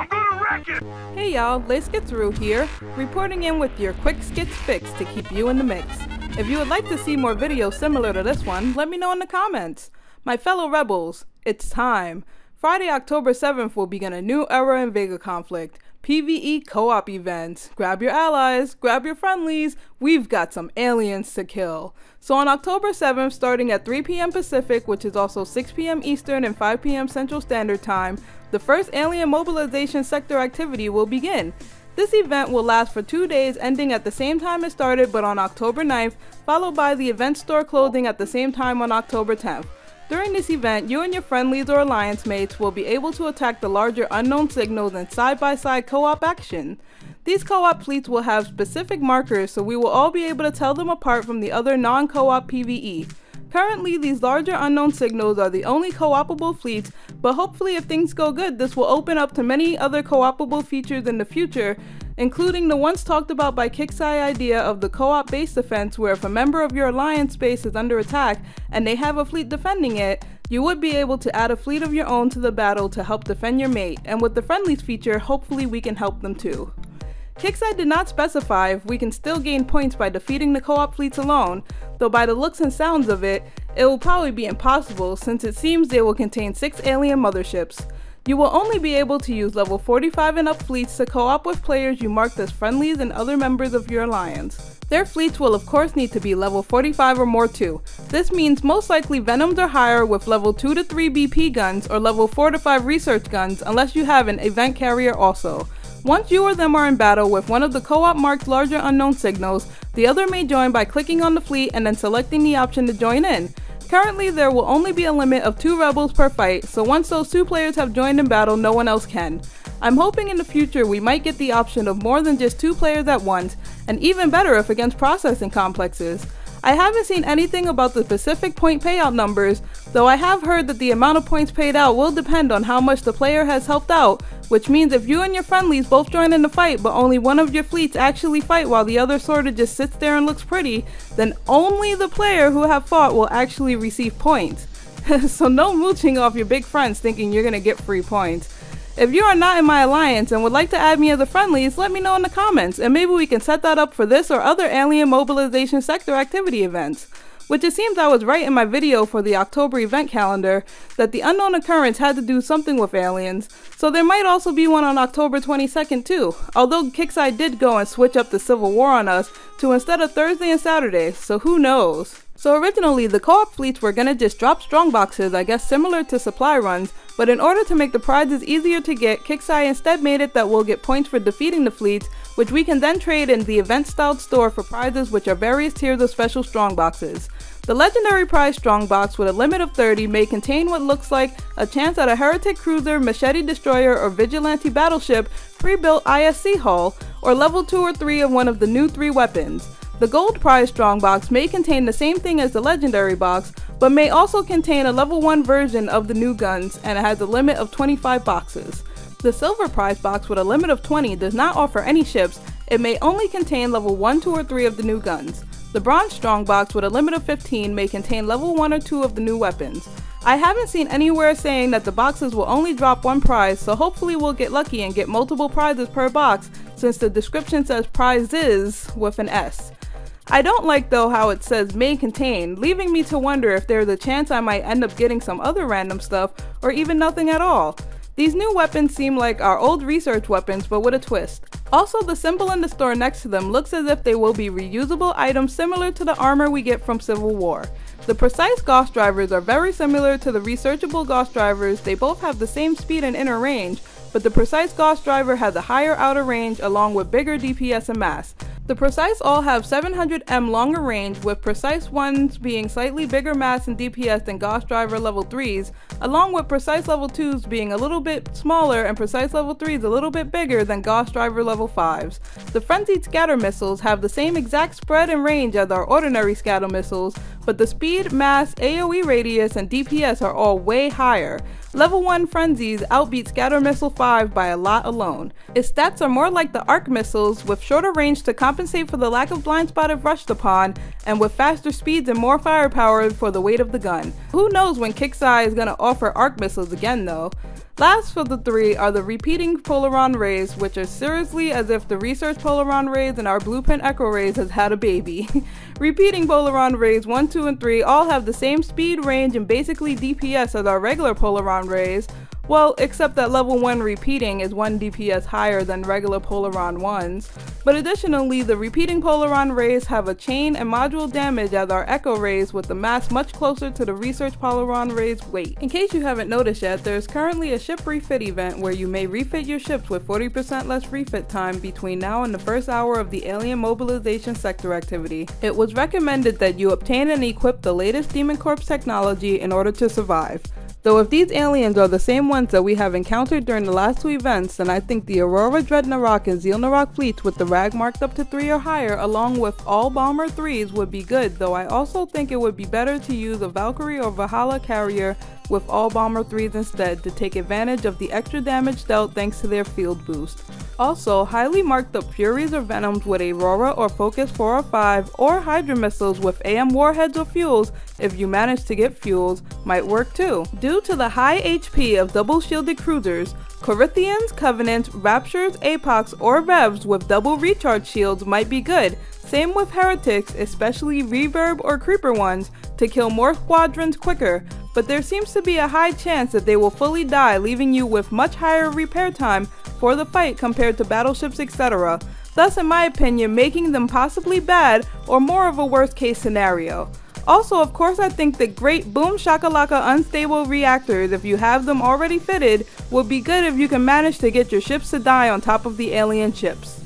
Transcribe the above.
I'm gonna wreck it! Hey y'all, Skitzaroo here, reporting in with your quick skits fix to keep you in the mix. If you would like to see more videos similar to this one, let me know in the comments. My fellow rebels, it's time. Friday, October 7th will begin a new era in Vega Conflict. PvE co-op events. Grab your allies, grab your friendlies, we've got some aliens to kill. So on October 7th, starting at 3 p.m. Pacific, which is also 6 p.m. Eastern and 5 p.m. Central Standard Time, the first Alien Mobilization Sector Activity will begin. This event will last for 2 days, ending at the same time it started but on October 9th, followed by the event store closing at the same time on October 10th. During this event, you and your friendlies or alliance mates will be able to attack the larger unknown signals in side-by-side co-op action. These co-op fleets will have specific markers, so we will all be able to tell them apart from the other non-co-op PvE. Currently, these larger unknown signals are the only co-opable fleets, but hopefully if things go good, this will open up to many other co-opable features in the future, including the once talked about by Skitzaroo idea of the co-op base defense, where if a member of your alliance base is under attack and they have a fleet defending it, you would be able to add a fleet of your own to the battle to help defend your mate, and with the friendlies feature, hopefully we can help them too. Skitzaroo did not specify if we can still gain points by defeating the co-op fleets alone, though by the looks and sounds of it, it will probably be impossible since it seems they will contain 6 alien motherships. You will only be able to use level 45 and up fleets to co-op with players you marked as friendlies and other members of your alliance. Their fleets will of course need to be level 45 or more too. This means most likely Venoms or higher with level 2 to 3 BP guns or level 4 to 5 research guns unless you have an event carrier also. Once you or them are in battle with one of the co-op marked larger unknown signals, the other may join by clicking on the fleet and then selecting the option to join in. Currently, there will only be a limit of 2 rebels per fight, so once those 2 players have joined in battle, no one else can. I'm hoping in the future we might get the option of more than just 2 players at once, and even better if against processing complexes. I haven't seen anything about the specific point payout numbers, though I have heard that the amount of points paid out will depend on how much the player has helped out, which means if you and your friendlies both join in the fight but only one of your fleets actually fight while the other sorta just sits there and looks pretty, then only the player who have fought will actually receive points. So no mooching off your big friends thinking you're gonna get free points. If you are not in my alliance and would like to add me as a friendlies, let me know in the comments, and maybe we can set that up for this or other Alien Mobilization Sector Activity events. Which it seems I was right in my video for the October event calendar, that the unknown occurrence had to do something with aliens, so there might also be one on October 22nd too, although Skitzaroo did go and switch up the Civil War on us to instead of Thursday and Saturday, so who knows. So originally, the co-op fleets were gonna just drop strongboxes, I guess similar to supply runs, but in order to make the prizes easier to get, Skitzaroo instead made it that we'll get points for defeating the fleets, which we can then trade in the event-styled store for prizes, which are various tiers of special strongboxes. The legendary prize strongbox with a limit of 30 may contain what looks like a chance at a heretic cruiser, machete destroyer, or vigilante battleship pre-built ISC hull, or level 2 or 3 of one of the new 3 weapons. The gold prize strongbox may contain the same thing as the legendary box, but may also contain a level 1 version of the new guns, and it has a limit of 25 boxes. The silver prize box with a limit of 20 does not offer any ships, it may only contain level 1, 2, or 3 of the new guns. The bronze strongbox with a limit of 15 may contain level 1 or 2 of the new weapons. I haven't seen anywhere saying that the boxes will only drop 1 prize, so hopefully we'll get lucky and get multiple prizes per box, since the description says prizes with an S. I don't like though how it says may contain, leaving me to wonder if there's a chance I might end up getting some other random stuff, or even nothing at all. These new weapons seem like our old research weapons, but with a twist. Also, the symbol in the store next to them looks as if they will be reusable items similar to the armor we get from Civil War. The precise Gauss drivers are very similar to the researchable Gauss drivers. They both have the same speed and inner range, but the precise Gauss driver has a higher outer range along with bigger DPS and mass. The precise all have 700M longer range, with precise ones being slightly bigger mass and DPS than Gauss driver level 3s, along with precise level 2s being a little bit smaller and precise level 3s a little bit bigger than Gauss driver level 5s. The frenzied scatter missiles have the same exact spread and range as our ordinary scatter missiles, but the speed, mass, AoE radius, and DPS are all way higher. Level 1 frenzies outbeat Scatter Missile 5 by a lot alone. Its stats are more like the arc missiles, with shorter range to compensate for the lack of blind spot if rushed upon, and with faster speeds and more firepower for the weight of the gun. Who knows when Skitzaroo is gonna offer arc missiles again though. Last for the three are the repeating Polaron rays, which are seriously as if the research Polaron rays and our blueprint Echo rays has had a baby. Repeating Polaron rays 1, 2, and 3 all have the same speed, range, and basically DPS as our regular Polaron rays. Well, except that level 1 repeating is 1 DPS higher than regular Polaron 1s. But additionally, the repeating Polaron rays have a chain and module damage as our Echo rays with the mass much closer to the research Polaron rays' weight. In case you haven't noticed yet, there is currently a ship refit event where you may refit your ships with 40% less refit time between now and the first hour of the Alien Mobilization Sector Activity. It was recommended that you obtain and equip the latest Demon Corps technology in order to survive. Though if these aliens are the same ones that we have encountered during the last two events, then I think the Aurora Dread Narok and Zeal Narok fleets with the RAG marked up to 3 or higher along with all Bomber 3s would be good, though I also think it would be better to use a Valkyrie or Valhalla carrier with all Bomber 3s instead to take advantage of the extra damage dealt thanks to their field boost. Also, highly marked up Furies or Venoms with Aurora or Focus 4 or 5 or Hydra missiles with AM warheads or fuels, if you manage to get fuels, might work too. Due to the high HP of double shielded cruisers, Corinthians, Covenants, Raptures, Apocs, or Revs with double recharge shields might be good. Same with Heretics, especially Reverb or Creeper ones, to kill more squadrons quicker, but there seems to be a high chance that they will fully die, leaving you with much higher repair time for the fight compared to battleships, etc. Thus, in my opinion, making them possibly bad or more of a worst case scenario. Also, of course, I think the great boom shakalaka unstable reactors, if you have them already fitted, would be good if you can manage to get your ships to die on top of the alien ships.